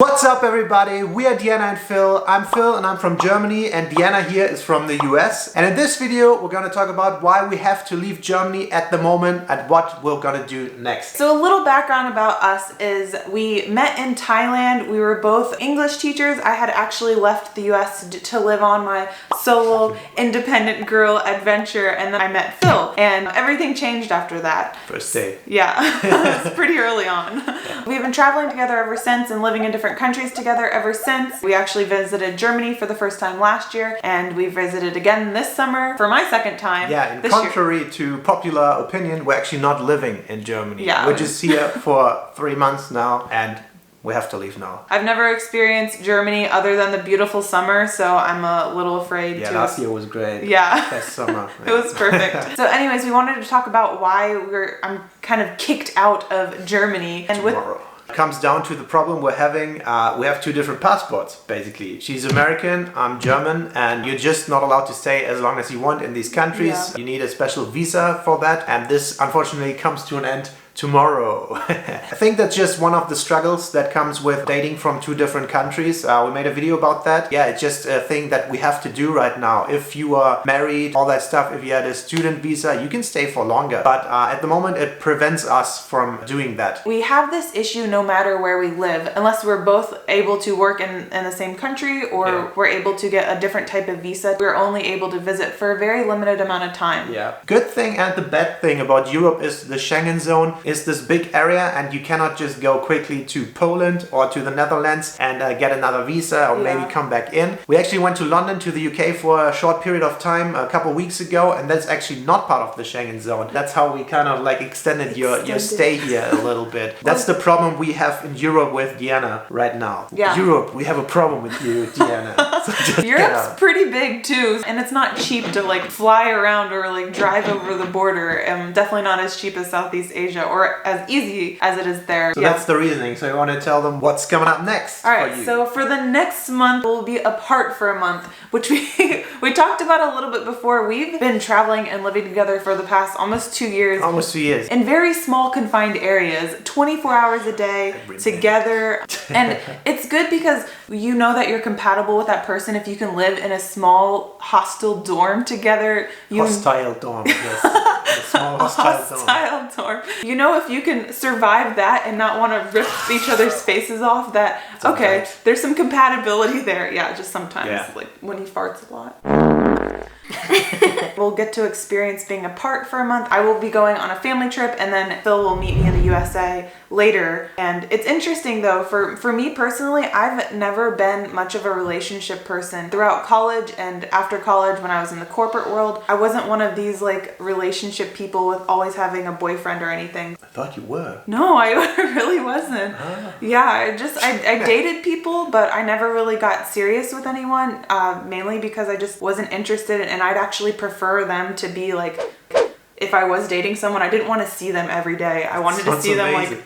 What's up everybody, we are Diana and Phil. I'm Phil and I'm from Germany, and Diana here is from the US. And in this video we're gonna talk about why we have to leave Germany at the moment and what we're gonna do next. So a little background about us is we met in Thailand. We were both English teachers. I had actually left the US to live on my solo independent girl adventure, and then I met Phil and everything changed after that. First day. Yeah, it's pretty early on. Yeah. We've been traveling together ever since and living in different countries together ever since. We actually visited Germany for the first time last year, and we visited again this summer for my second time. Yeah, in contrary to popular opinion, we're actually not living in Germany. Yeah. We're just here for 3 months now and we have to leave now. I've never experienced Germany other than the beautiful summer, so I'm a little afraid to... Yeah, last year was great. Yeah. Best summer. It was perfect. So anyways, we wanted to talk about why I'm kind of kicked out of Germany. And Tomorrow. It comes down to the problem we're having. We have two different passports, basically. She's American, I'm German, and you're just not allowed to stay as long as you want in these countries. Yeah. You need a special visa for that, and this unfortunately comes to an end tomorrow. I think that's just one of the struggles that comes with dating from two different countries. We made a video about that. Yeah, it's just a thing that we have to do right now. If you are married, all that stuff, if you had a student visa, you can stay for longer. But at the moment, it prevents us from doing that. We have this issue no matter where we live, unless we're both able to work in the same country or we're able to get a different type of visa. We're only able to visit for a very limited amount of time. Yeah. Good thing and the bad thing about Europe is the Schengen zone is this big area, and you cannot just go quickly to Poland or to the Netherlands and get another visa or maybe come back in. We actually went to London, to the UK for a short period of time a couple weeks ago, and that's actually not part of the Schengen zone. That's how we kind of like extended your stay here a little bit. That's the problem we have in Europe with Diana right now. Yeah. Europe, we have a problem with you, Diana. So Europe's pretty big too, and it's not cheap to like fly around or like drive over the border. Definitely not as cheap as Southeast Asia or as easy as it is there. So that's the reasoning. So you want to tell them what's coming up next. All right, so for the next month, we'll be apart for a month, which we talked about a little bit before. We've been traveling and living together for the past almost 2 years. Almost 2 years. In very small confined areas, 24 hours a day together. And it's good because you know that you're compatible with that person if you can live in a small hostile dorm together. Hostile dorm, yes. A small hostile dorm. You know, if you can survive that and not want to rip each other's faces off, that sometimes. Okay, there's some compatibility there. Yeah, just sometimes, like when he farts a lot. We'll get to experience being apart for a month. I will be going on a family trip, and then Phil will meet me in the USA later. And it's interesting though, for me personally, I've never been much of a relationship person. Throughout college and after college, when I was in the corporate world, I wasn't one of these like relationship people with always having a boyfriend or anything. I thought you were. No, I really wasn't. Yeah, I dated people, but I never really got serious with anyone, mainly because I just wasn't interested, and I'd actually prefer them to be like, if I was dating someone, I didn't want to see them every day. I wanted to see them like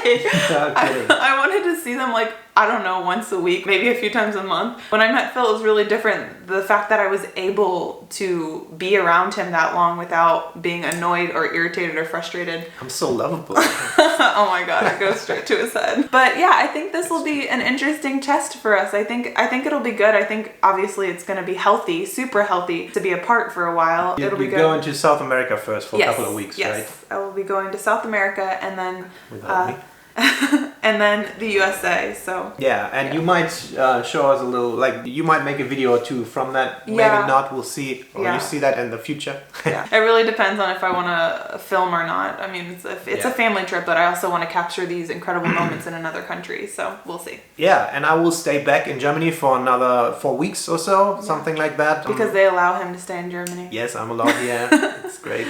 I wanted to see them like, I don't know, once a week, maybe a few times a month. When I met Phil, it was really different. The fact that I was able to be around him that long without being annoyed or irritated or frustrated. I'm so lovable. Oh my god, it goes straight to his head. But yeah, I think this will be an interesting test for us. I think it'll be good. I think obviously it's going to be healthy, super healthy, to be apart for a while. It'll be good. You're going to South America first for a couple of weeks, right? Yes, I will be going to South America and then without me. and then the USA, so yeah, and you might show us a little, like you might make a video or two from that. Maybe not, we'll see, or you see that in the future. Yeah, it really depends on if I want to film or not. I mean, it's a family trip, but I also want to capture these incredible moments in another country, so we'll see. Yeah, and I will stay back in Germany for another 4 weeks or so, something like that. Because they allow him to stay in Germany. Yes, I'm allowed here. It's great.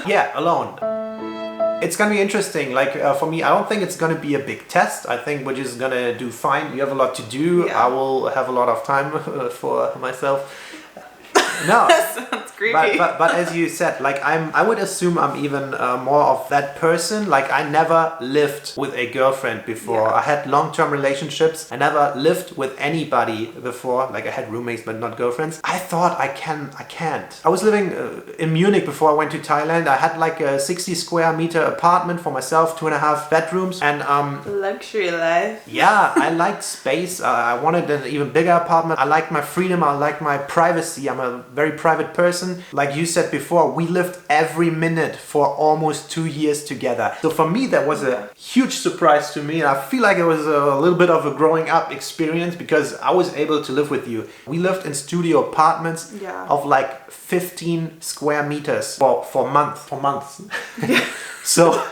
Yeah, alone. It's gonna be interesting. Like for me, I don't think it's gonna be a big test. I think we're just gonna do fine. You have a lot to do. I will have a lot of time for myself. No. That sounds creepy. But as you said, like I would assume I'm even more of that person. Like I never lived with a girlfriend before. Yeah. I had long-term relationships. I never lived with anybody before. Like I had roommates, but not girlfriends. I thought I can't. I was living in Munich before I went to Thailand. I had like a 60 square meter apartment for myself, 2.5 bedrooms, and luxury life. yeah, I liked space. I wanted an even bigger apartment. I liked my freedom. I liked my privacy. I'm a very private person. Like you said before, we lived every minute for almost 2 years together. So for me, that was a huge surprise to me. And I feel like it was a little bit of a growing up experience because I was able to live with you. We lived in studio apartments of like 15 square meters for months. So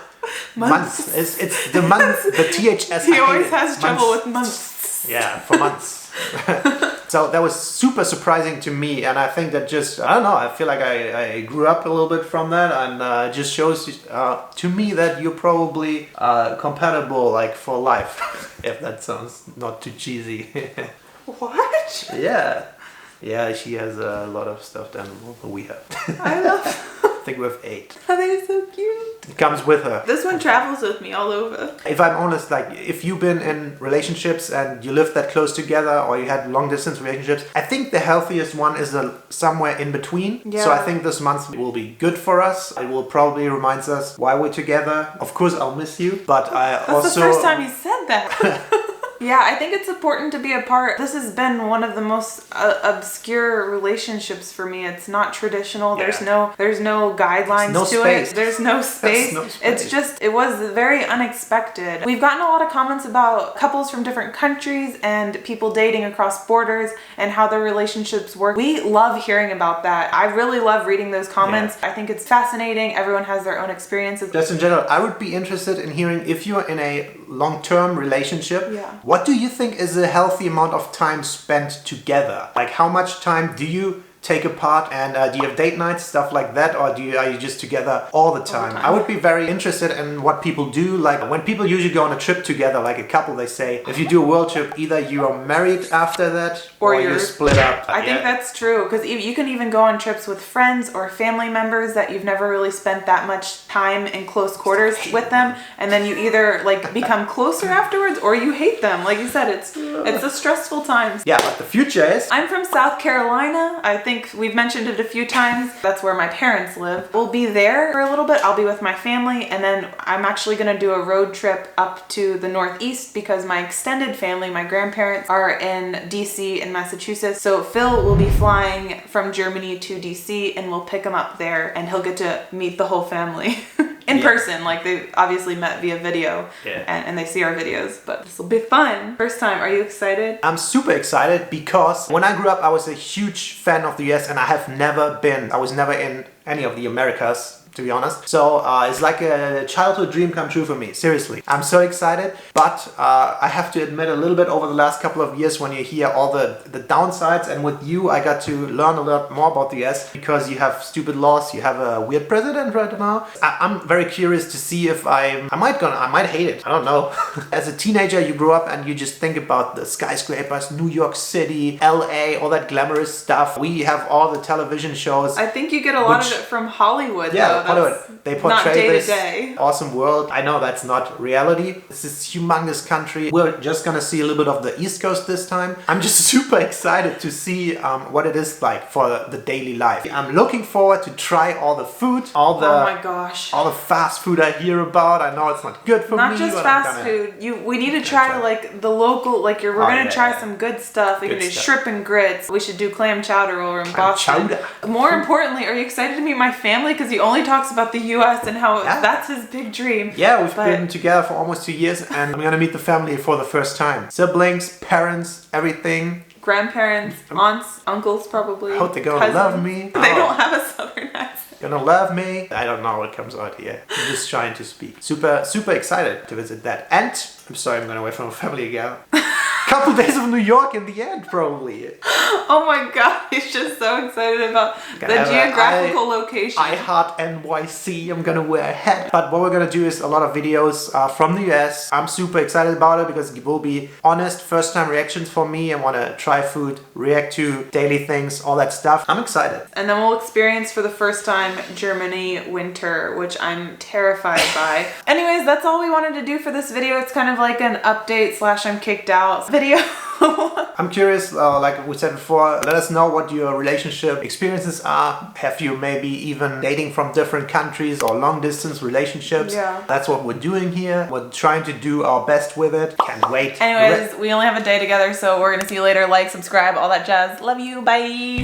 months. It's the month, the THS. He always has trouble with months. Yeah, for months. So that was super surprising to me, and I think that just, I don't know, I feel like I grew up a little bit from that, and it just shows to me that you're probably compatible like for life, if that sounds not too cheesy. What? Yeah, she has a lot of stuff than we have. I love I think we have 8. I think it's so cute. It comes with her. This one travels with me all over. If I'm honest, like if you've been in relationships and you lived that close together or you had long distance relationships, I think the healthiest one is somewhere in between. Yeah. So I think this month will be good for us. It will probably remind us why we're together. Of course, I'll miss you, but That's the first time you said that. Yeah, I think it's important to be apart. This has been one of the most obscure relationships for me. It's not traditional. Yeah. There's no guidelines no to space. it. There's no space. No space. It's just, it was very unexpected. We've gotten a lot of comments about couples from different countries and people dating across borders and how their relationships work. We love hearing about that. I really love reading those comments. Yeah. I think it's fascinating. Everyone has their own experiences. Just in general, I would be interested in hearing if you're in a long-term relationship. Yeah. What do you think is a healthy amount of time spent together? Like how much time do you take apart, and do you have date nights, stuff like that, or are you just together all the time? I would be very interested in what people do. Like when people usually go on a trip together, like a couple, they say if you do a world trip, either you are married after that or you're split up. I think that's true, because you can even go on trips with friends or family members that you've never really spent that much time in close quarters with them, and then you either like become closer afterwards or you hate them. Like you said, it's a stressful time. Yeah, but the future is... I'm from South Carolina. I think we've mentioned it a few times. That's where my parents live. We'll be there for a little bit. I'll be with my family, and then I'm actually going to do a road trip up to the Northeast because my extended family, my grandparents, are in DC and Massachusetts. So Phil will be flying from Germany to DC, and we'll pick him up there, and he'll get to meet the whole family. In person, like they obviously met via video, and they see our videos, but this will be fun. First time, are you excited? I'm super excited because when I grew up, I was a huge fan of the US, and I was never in any of the Americas, to be honest. So it's like a childhood dream come true for me, seriously. I'm so excited, but I have to admit a little bit over the last couple of years when you hear all the downsides, and with you I got to learn a lot more about the US because you have stupid laws, you have a weird president right now. I'm very curious to see if I might hate it, I don't know. As a teenager you grow up and you just think about the skyscrapers, New York City, LA, all that glamorous stuff. We have all the television shows. I think you get a lot of it from Hollywood though. Hollywood. They portray this day. awesome world. I know that's not reality. This is humongous country. We're just gonna see a little bit of the East Coast this time. I'm just super excited to see what it is like for the daily life. I'm looking forward to try all the food, all the fast food I hear about. I know it's not good for me. Not just fast food. We need to try like the local. Like we're gonna try some good stuff. We can do shrimp and grits. We should do clam chowder over in Boston. Chowder. More importantly, are you excited to meet my family? Because he only talks about the US and how that's his big dream. Yeah, we've been together for almost 2 years, and I'm gonna meet the family for the first time. Siblings, parents, everything. Grandparents, aunts, uncles probably. I hope they're gonna love me. They don't have a southern accent. Gonna love me. I don't know what comes out here. I'm just trying to speak. Super excited to visit that. And I'm sorry I'm going away from family again. Couple days of New York in the end, probably. Oh my god, he's just so excited about the geographical location. I heart NYC. I'm gonna wear a hat. But what we're gonna do is a lot of videos from the US. I'm super excited about it because it will be honest, first time reactions for me. I wanna try food, react to daily things, all that stuff. I'm excited. And then we'll experience for the first time Germany winter, which I'm terrified by. Anyways, that's all we wanted to do for this video. It's kind of like an update / I'm kicked out video. I'm curious, like we said before, let us know what your relationship experiences are. Have you maybe even dating from different countries or long distance relationships? Yeah. That's what we're doing here. We're trying to do our best with it. Can't wait. Anyways, we only have a day together, so we're gonna see you later. Like, subscribe, all that jazz. Love you. Bye.